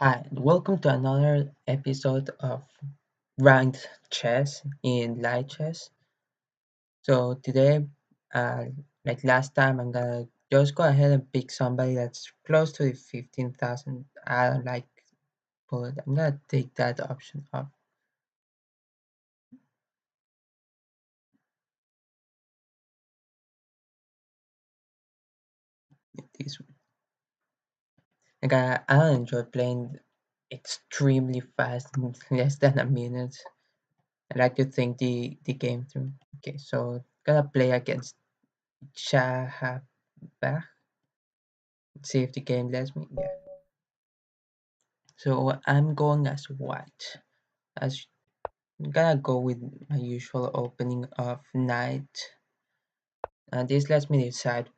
Hi, welcome to another episode of Ranked Chess in Light Chess. So today, uh, like last time, I'm gonna just go ahead and pick somebody that's close to the 15,000. I don't like bullet. I'm gonna take that option off this one. Like I don't enjoy playing extremely fast, in less than a minute. I like to think the game through. Okay, so gonna play against Shahabach. See if the game lets me. Yeah. So I'm going as white. As I'm gonna go with my usual opening of knight, and this lets me decide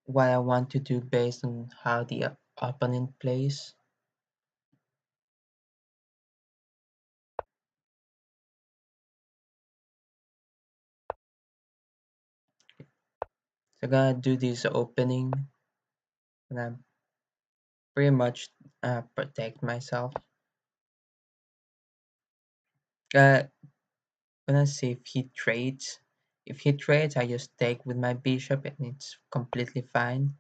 what I want to do based on how the opponent plays. So I'm gonna do this opening, and I pretty much protect myself. Uh, gonna see if he trades. If he trades, I just take with my bishop, and it's completely fine.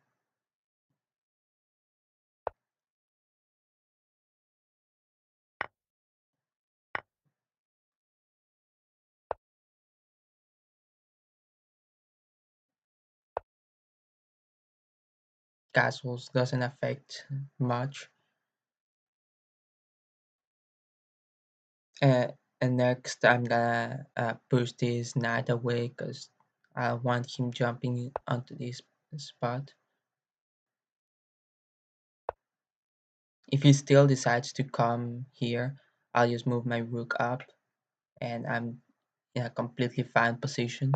Castles doesn't affect much. Uh, and next, I'm gonna push this knight away because I want him jumping onto this spot. If he still decides to come here, I'll just move my rook up, and I'm in a completely fine position.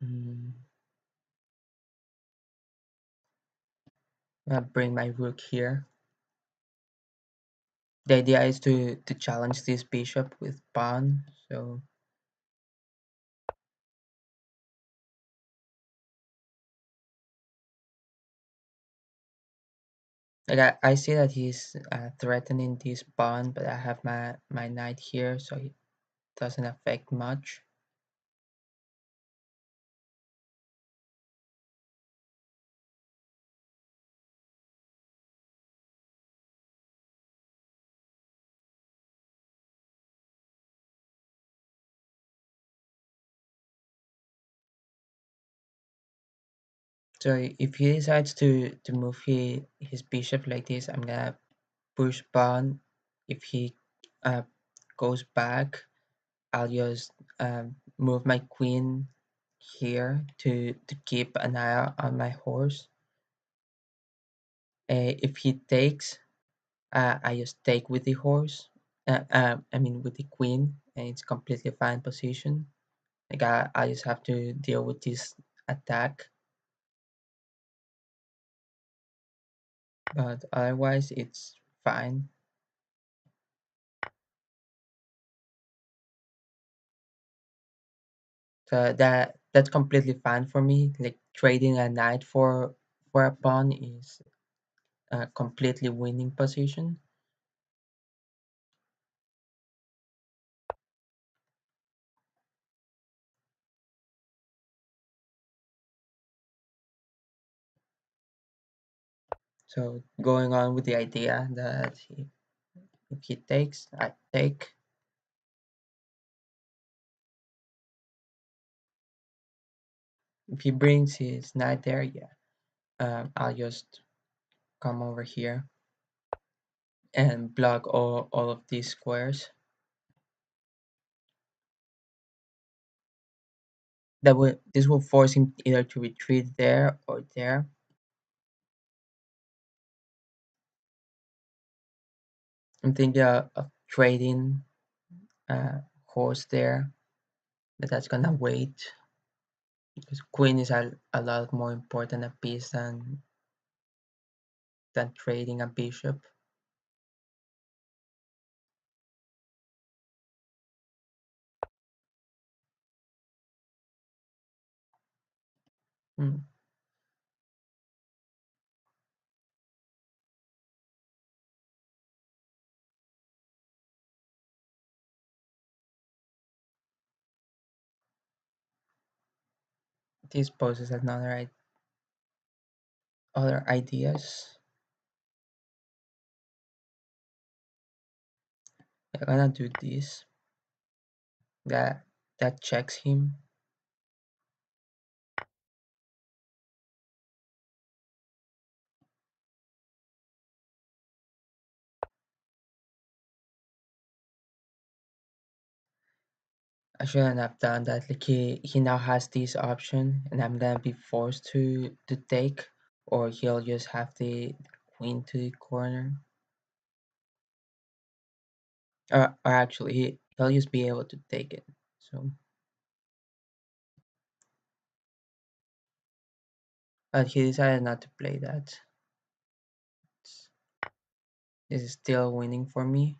Mm, I'll bring my rook here. The idea is to challenge this bishop with pawn. So like I see that he's threatening this pawn, but I have my knight here, so it doesn't affect much. So if he decides to move his bishop like this, I'm gonna push pawn. If he uh, goes back, I'll just move my queen here to keep an eye on my horse. If he takes, I just take with the horse. I mean with the queen, and it's completely fine position. Like I just have to deal with this attack, but otherwise it's fine. So that's completely fine for me. Like trading a knight for a pawn is a completely winning position. So going on with the idea that if he takes, I take. If he brings his knight there, yeah, I'll just come over here and block all of these squares. This will force him either to retreat there or there. I'm thinking of trading horse there, but that's gonna wait because queen is a lot more important a piece than trading a bishop. Hmm. This poses another other ideas. I'm gonna do this. That that checks him. I shouldn't have done that. Like he now has this option, and I'm gonna be forced to take, or he'll just have the queen to the corner. Or actually, he'll just be able to take it. So, but he decided not to play that. This is still winning for me.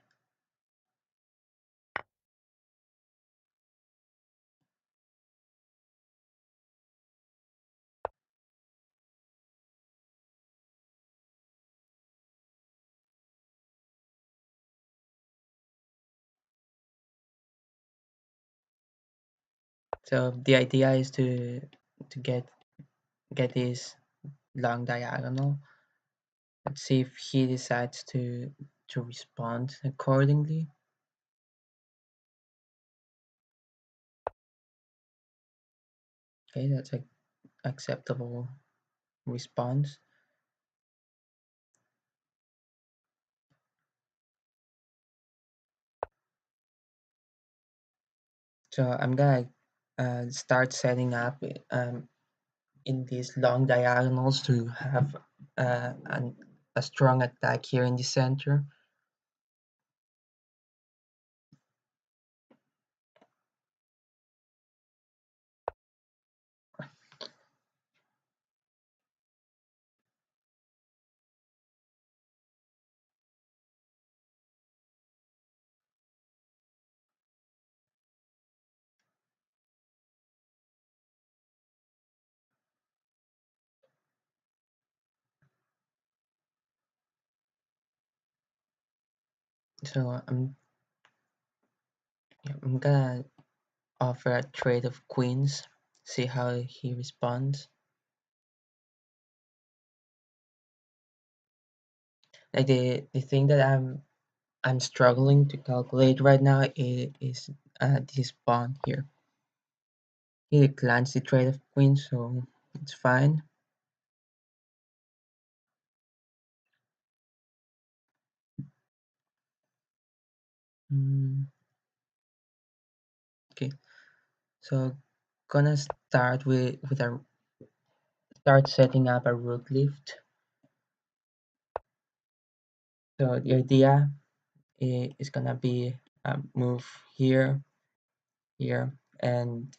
So the idea is to get this long diagonal. Let's see if he decides to respond accordingly. Okay, that's a acceptable response. So I'm gonna start setting up in these long diagonals to have a strong attack here in the center. So I'm gonna offer a trade of queens, see how he responds. Like the thing that I'm struggling to calculate right now is this pawn here. He declines the trade of queens, so it's fine. Mm, okay, so gonna start with a start setting up a rook lift. So the idea is gonna be move here, here, and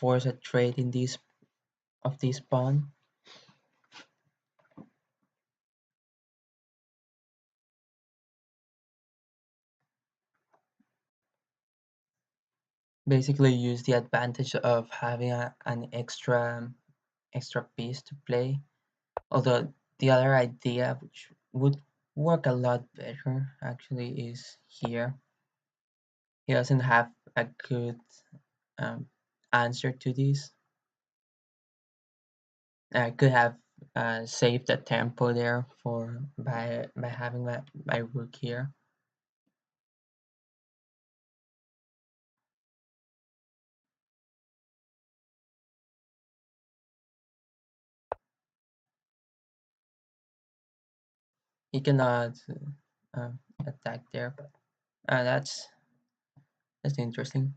force a trade in this of this pawn. Basically, use the advantage of having an extra piece to play. Although the other idea, which would work a lot better, actually, is here. He doesn't have a good um, answer to this. I could have saved the tempo there for by having my rook here. He cannot attack there, but that's interesting.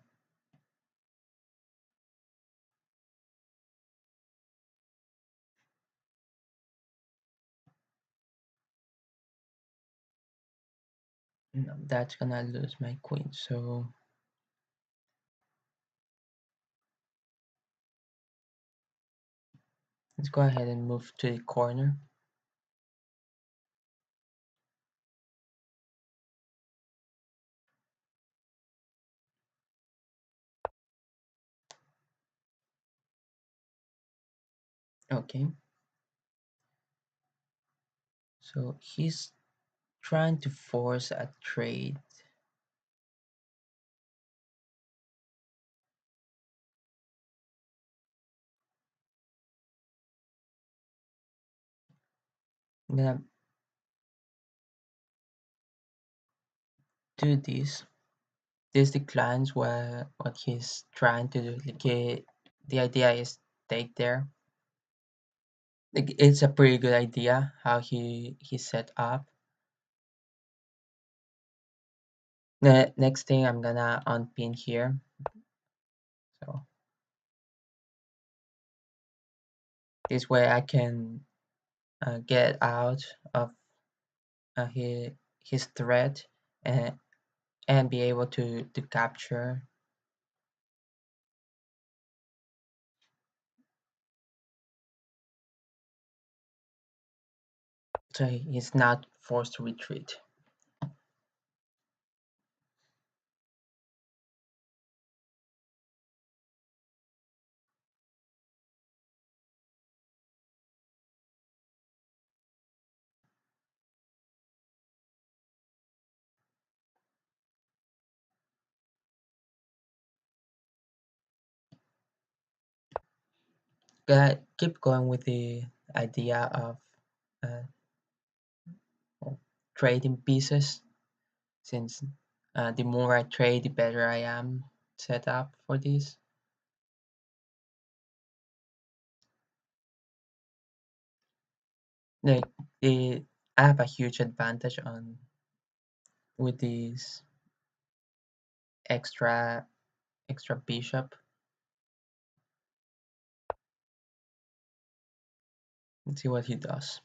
No, that's gonna lose my queen. So let's go ahead and move to the corner. Okay, so he's trying to force a trade. I'm gonna do this. This declines what he's trying to do. Like the idea is take there. Like it's a pretty good idea how he set up. The next thing I'm gonna unpin here. So this way I can get out of his threat and be able to capture, so he's not forced to retreat. Keep going with the idea of uh, trading pieces, since the more I trade, the better I am set up for this. Like the I have a huge advantage on with this extra extra bishop. Let's see what he does.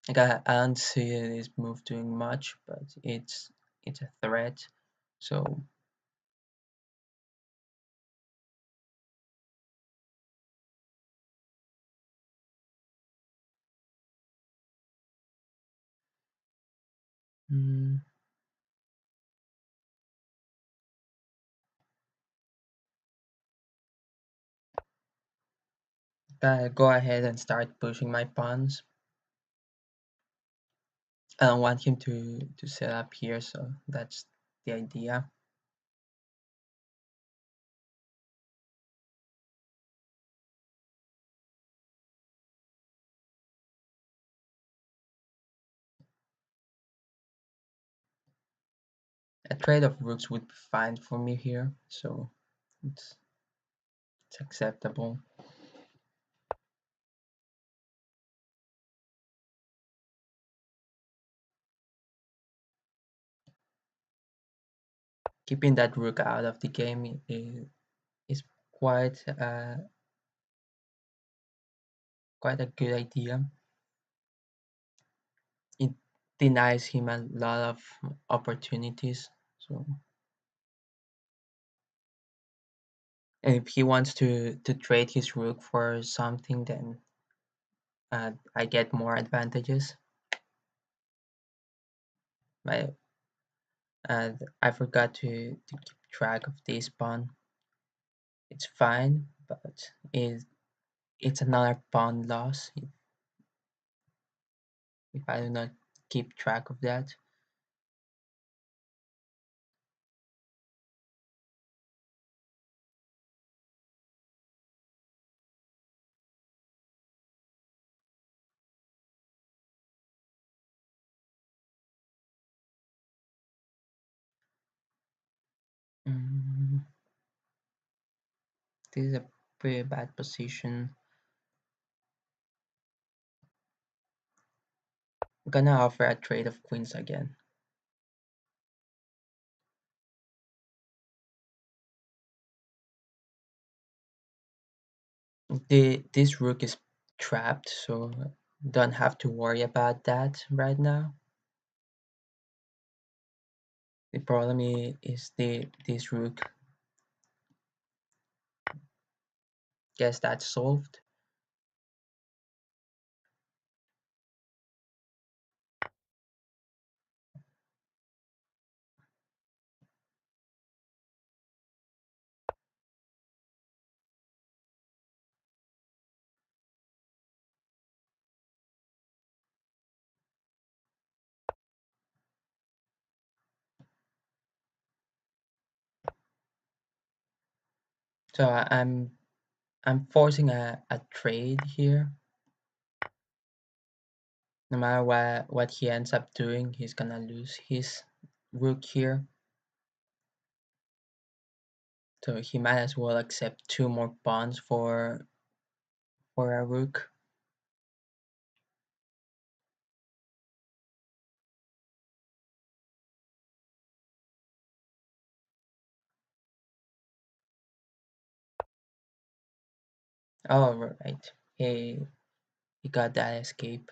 Like I don't see this move doing much, but it's a threat. So mm, go ahead and start pushing my pawns. I don't want him to set up here, so that's the idea. A trade of rooks would be fine for me here, so it's it's acceptable. Keeping that rook out of the game is quite quite a good idea. It denies him a lot of opportunities. So, and if he wants to trade his rook for something, then I get more advantages. I I forgot to keep track of this pawn. It's fine, but it's another pawn loss if I do not keep track of that. Mm, this is a pretty bad position. I'm gonna offer a trade of queens again. This rook is trapped, so don't have to worry about that right now. The problem is the this rook. Guess that's solved. So I'm forcing a trade here. No matter what he ends up doing, he's gonna lose his rook here. So he might as well accept two more pawns for a rook. Oh right. He got that escape.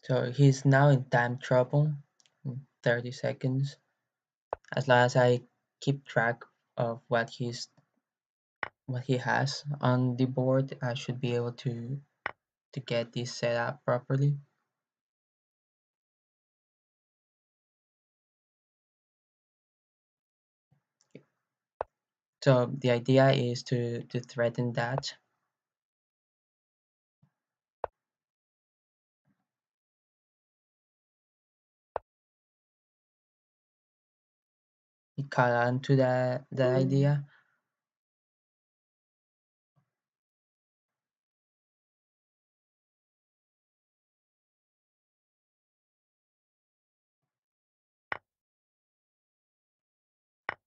So he's now in time trouble. 30 seconds. As long as I keep track of what he has on the board, I should be able to get this set up properly. So the idea is to threaten that. He caught on to that idea.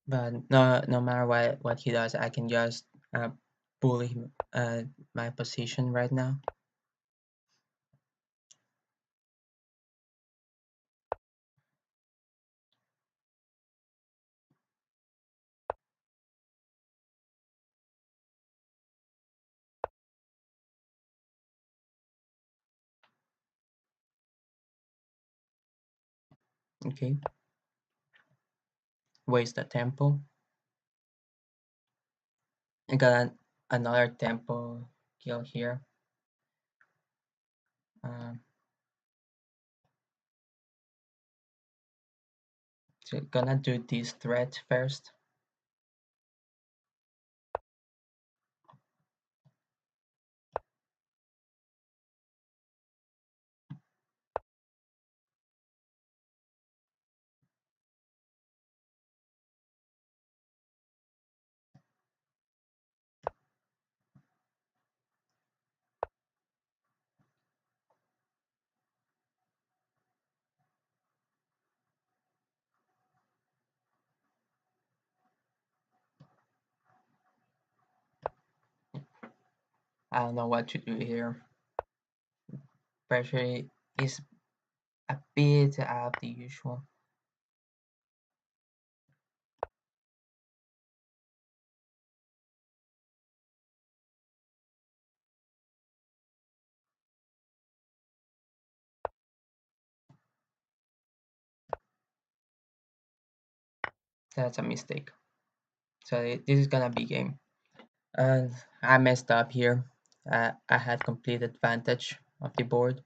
But no matter what he does, I can just bully him, my position right now. Okay, waste the tempo. I got another tempo kill here. Um, so gonna do this threat first. I don't know what to do here. Pressure is a bit out of the usual. That's a mistake. So this is gonna be game. And I messed up here. I had complete advantage of the board.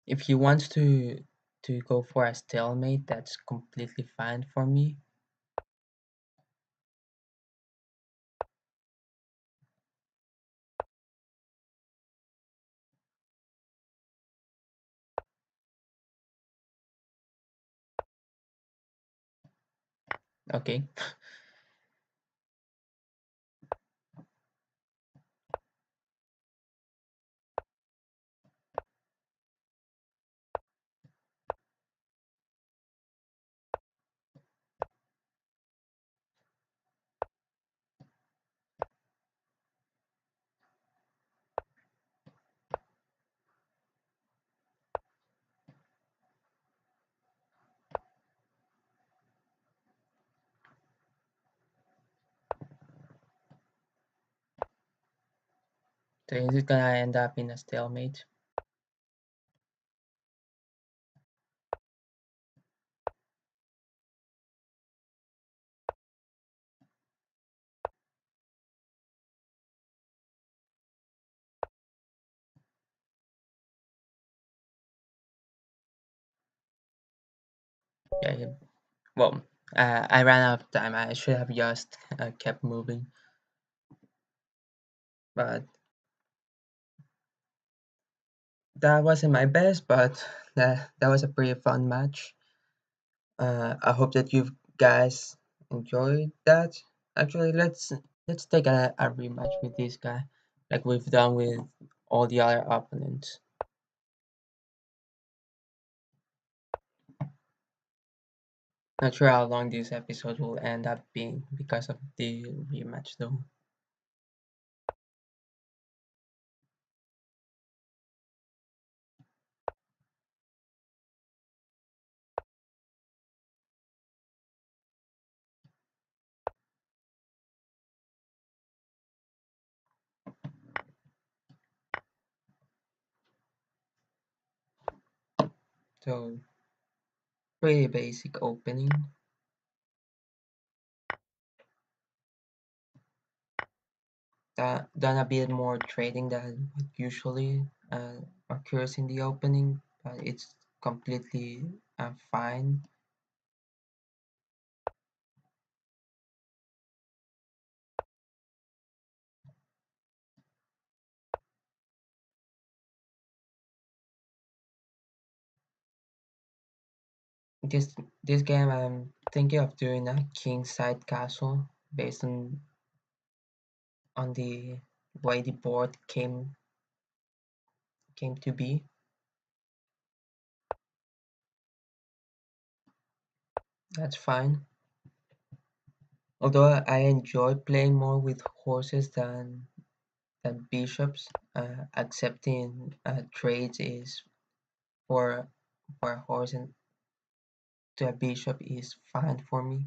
If he wants to go for a stalemate, that's completely fine for me. Okay, so this is gonna end up in a stalemate. Yeah, yeah. Well, I ran out of time. I should have just kept moving, but that wasn't my best. But that was a pretty fun match. I hope that you guys enjoyed that. Actually, let's take a rematch with this guy, like we've done with all the other opponents. Not sure how long this episode will end up being because of the rematch, though. So pretty basic opening. Done a bit more trading than what usually occurs in the opening, but it's completely fine. This this game I'm thinking of doing a king side castle based on the way the board came to be. That's fine. Although I enjoy playing more with horses than bishops, accepting trades is for for a horse and to a bishop is fine for me.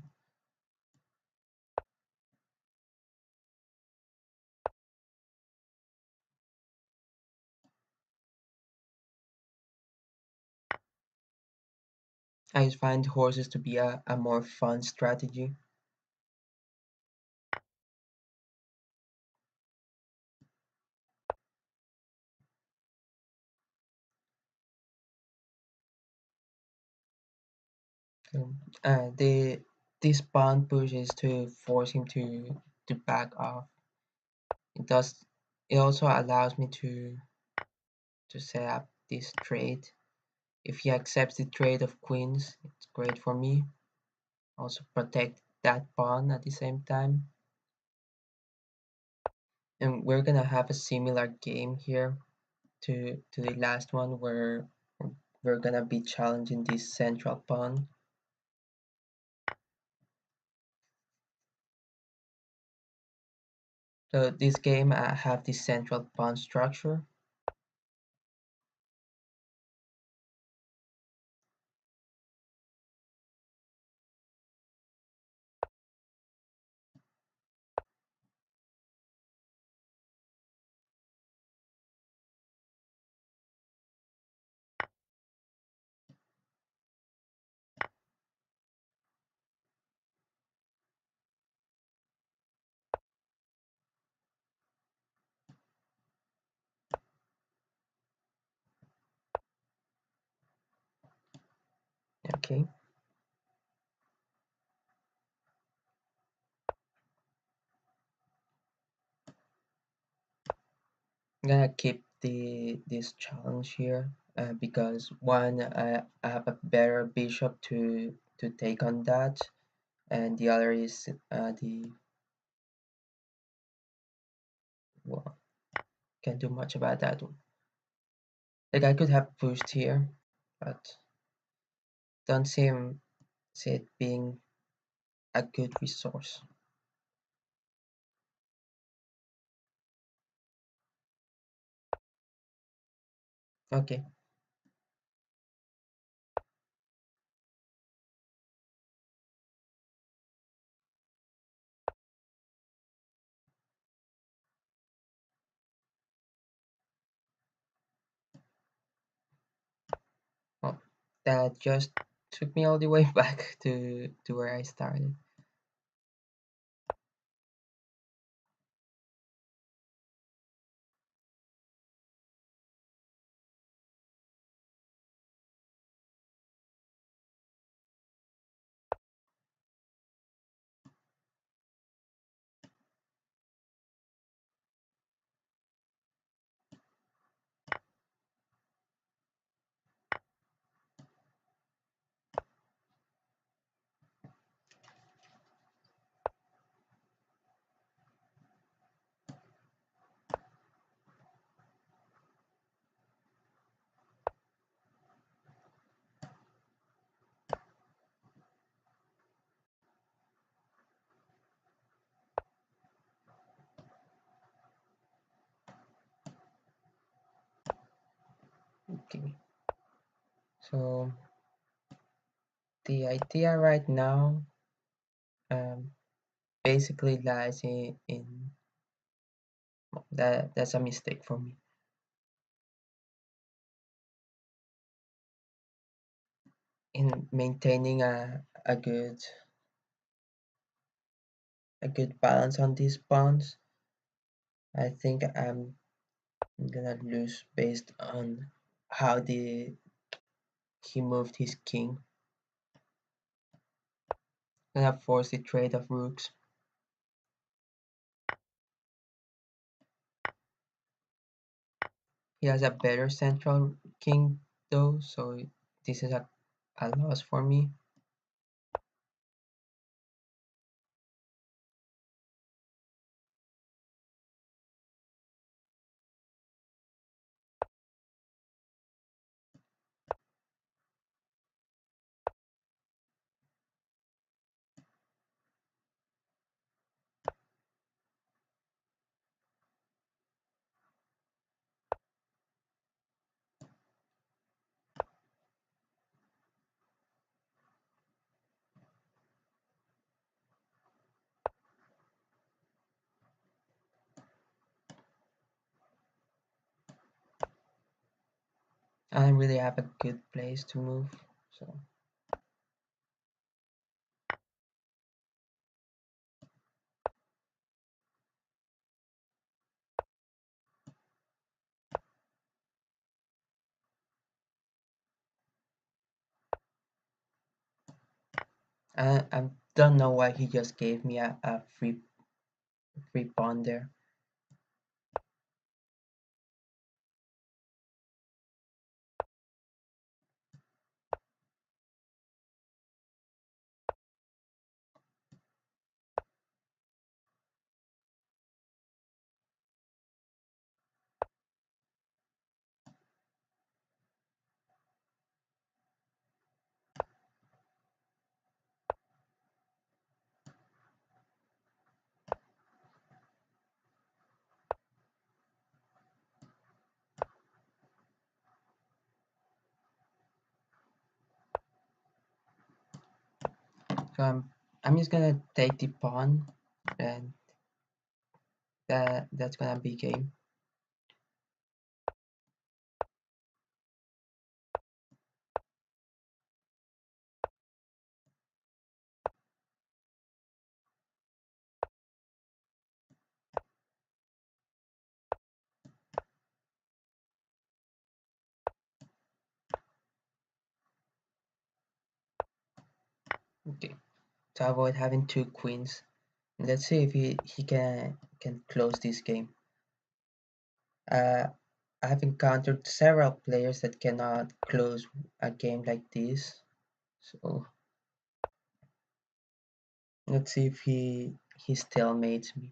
I just find horses to be a more fun strategy. So, the this pawn push is to force him to back off. It does. It also allows me to set up this trade. If he accepts the trade of queens, it's great for me. Also protect that pawn at the same time. And we're gonna have a similar game here to the last one where we're gonna be challenging this central pawn. So this game I have this central pawn structure. Okay, I'm gonna keep the this challenge here because one I have a better bishop to take on that, and the other is the well, can't do much about that one. Like I could have pushed here, but don't see it being a good resource. Okay, well, that just took me all the way back to where I started. Okay, so the idea right now um, basically lies in that's a mistake for me in maintaining a good balance on these pawns. I think I'm gonna lose based on how the he moved his king. Gonna force the trade of rooks. He has a better central king though, so this is a loss for me. I don't really have a good place to move, so I don't know why he just gave me a free pawn there. So I'm just gonna take the pawn, and that's gonna be game. Okay, to avoid having two queens. Let's see if he can close this game. Uh, I've encountered several players that cannot close a game like this. So let's see if he stalemates me.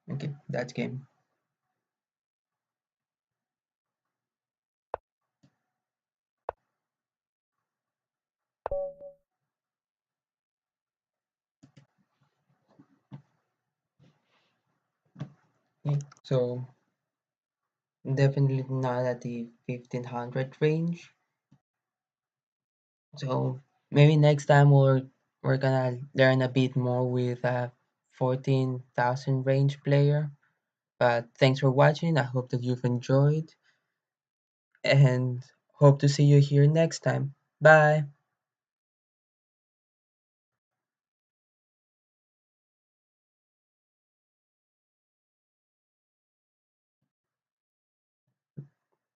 Okay, that's game. Okay, so definitely not at the 1500 range. So maybe next time we're gonna learn a bit more with a 14,000 range player. But thanks for watching. I hope that you've enjoyed, and Hope to see you here next time. Bye.